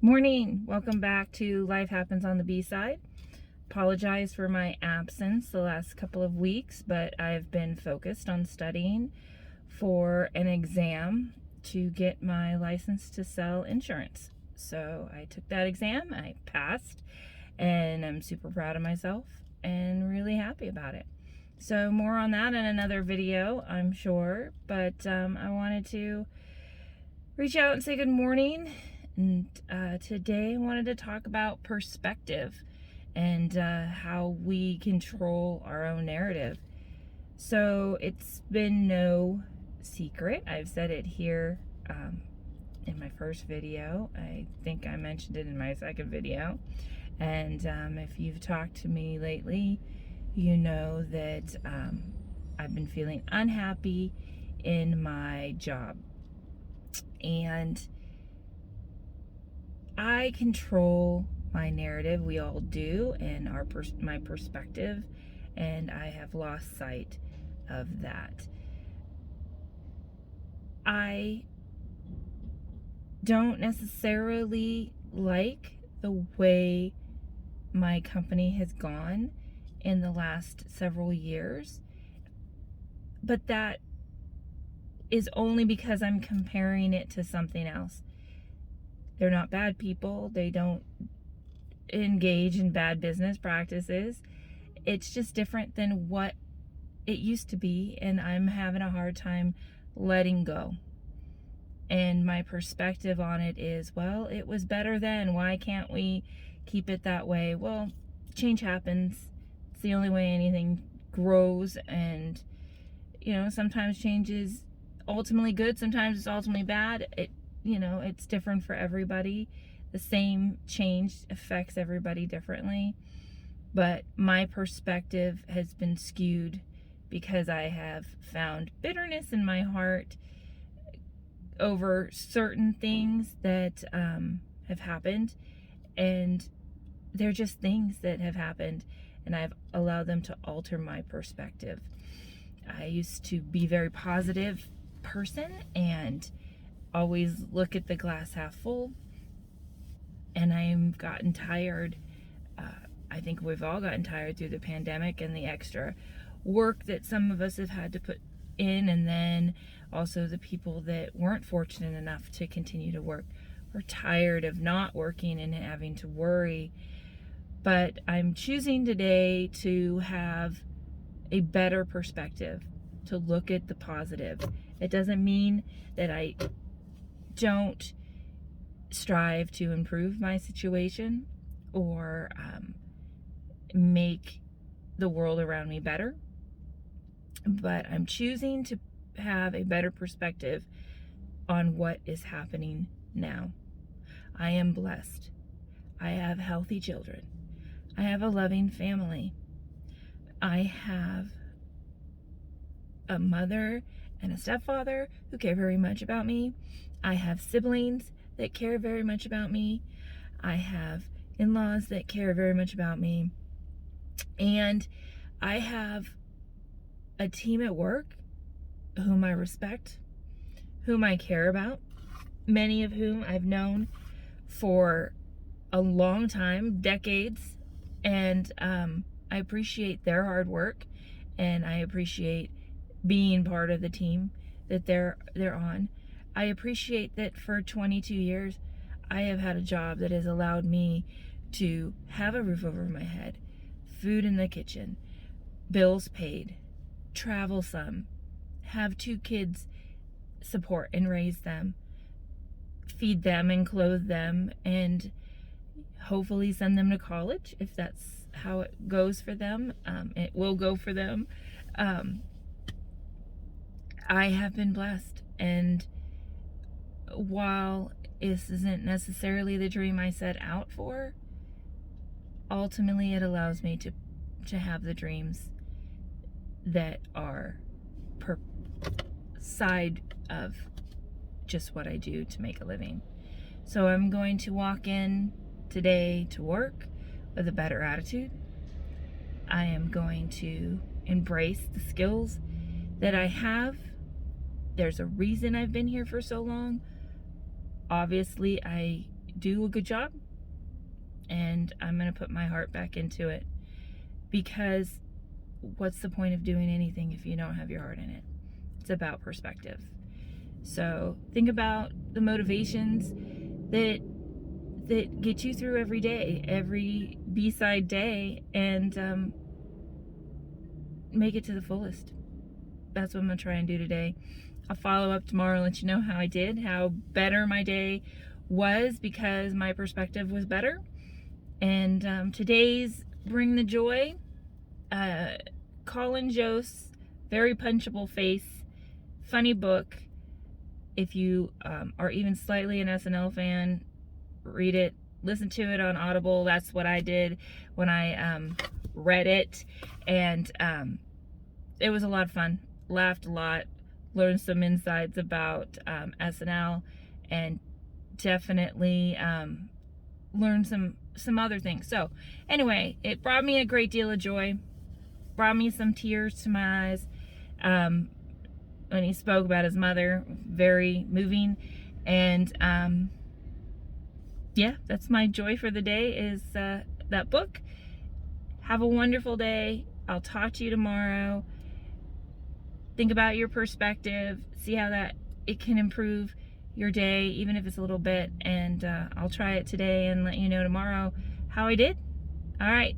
Morning. Welcome back to Life Happens on the B-Side. Apologize for my absence the last couple of weeks, but I've been focused on studying for an exam to get my license to sell insurance. So I took that exam, I passed, and I'm super proud of myself and really happy about it. So more on that in another video, I'm sure, but I wanted to reach out and say good morning. And today I wanted to talk about perspective and how we control our own narrative. So it's been no secret. I've said it here in my first video. I think I mentioned it in my second video. And if you've talked to me lately, you know that I've been feeling unhappy in my job. And I control my narrative. We all do, and my perspective, and I have lost sight of that. I don't necessarily like the way my company has gone in the last several years, but that is only because I'm comparing it to something else. They're not bad people. They don't engage in bad business practices. It's just different than what it used to be, and I'm having a hard time letting go. And my perspective on it is, well, it was better then. Why can't we keep it that way? Well, change happens. It's the only way anything grows, and sometimes change is ultimately good, sometimes it's ultimately bad. It's different for everybody. The same change affects everybody differently. But my perspective has been skewed because I have found bitterness in my heart over certain things that have happened. And they're just things that have happened, and I've allowed them to alter my perspective. I used to be a very positive person and always look at the glass half full, and I've gotten tired. I think we've all gotten tired through the pandemic and the extra work that some of us have had to put in, and then also the people that weren't fortunate enough to continue to work. We're tired of not working and having to worry. But I'm choosing today to have a better perspective, to look at the positive. It doesn't mean that I don't strive to improve my situation or make the world around me better, but I'm choosing to have a better perspective on what is happening now. I am blessed. I have healthy children. I have a loving family. I have a mother and a stepfather who care very much about me. I have siblings that care very much about me. I have in-laws that care very much about me. And I have a team at work whom I respect, whom I care about, many of whom I've known for a long time, decades, and I appreciate their hard work, and I appreciate being part of the team that they're on. I appreciate that for 22 years, I have had a job that has allowed me to have a roof over my head, food in the kitchen, bills paid, travel some, have 2 kids, support and raise them, feed them and clothe them, and hopefully send them to college if that's how it goes for them. It will go for them. I have been blessed, and while this isn't necessarily the dream I set out for, ultimately it allows me to have the dreams that are per side of just what I do to make a living. So I'm going to walk in today to work with a better attitude. I am going to embrace the skills that I have. There's a reason I've been here for so long. Obviously, I do a good job, and I'm going to put my heart back into it, because what's the point of doing anything if you don't have your heart in it? It's about perspective. So think about the motivations that get you through every day, every B-side day, and make it to the fullest. That's what I'm gonna try and do today. I'll follow up tomorrow and let you know how I did, how better my day was, because my perspective was better. And today's Bring the Joy, Colin Jost, very punchable face, funny book. If you are even slightly an SNL fan, read it, listen to it on Audible. That's what I did when I read it, and it was a lot of fun. Laughed a lot, learned some insights about SNL, and definitely learned some other things. So anyway, it brought me a great deal of joy, brought me some tears to my eyes when he spoke about his mother. Very moving. And yeah, that's my joy for the day, is that book. Have a wonderful day. I'll talk to you tomorrow. Think about your perspective, see how that it can improve your day, even if it's a little bit, and I'll try it today and let you know tomorrow how I did. All right,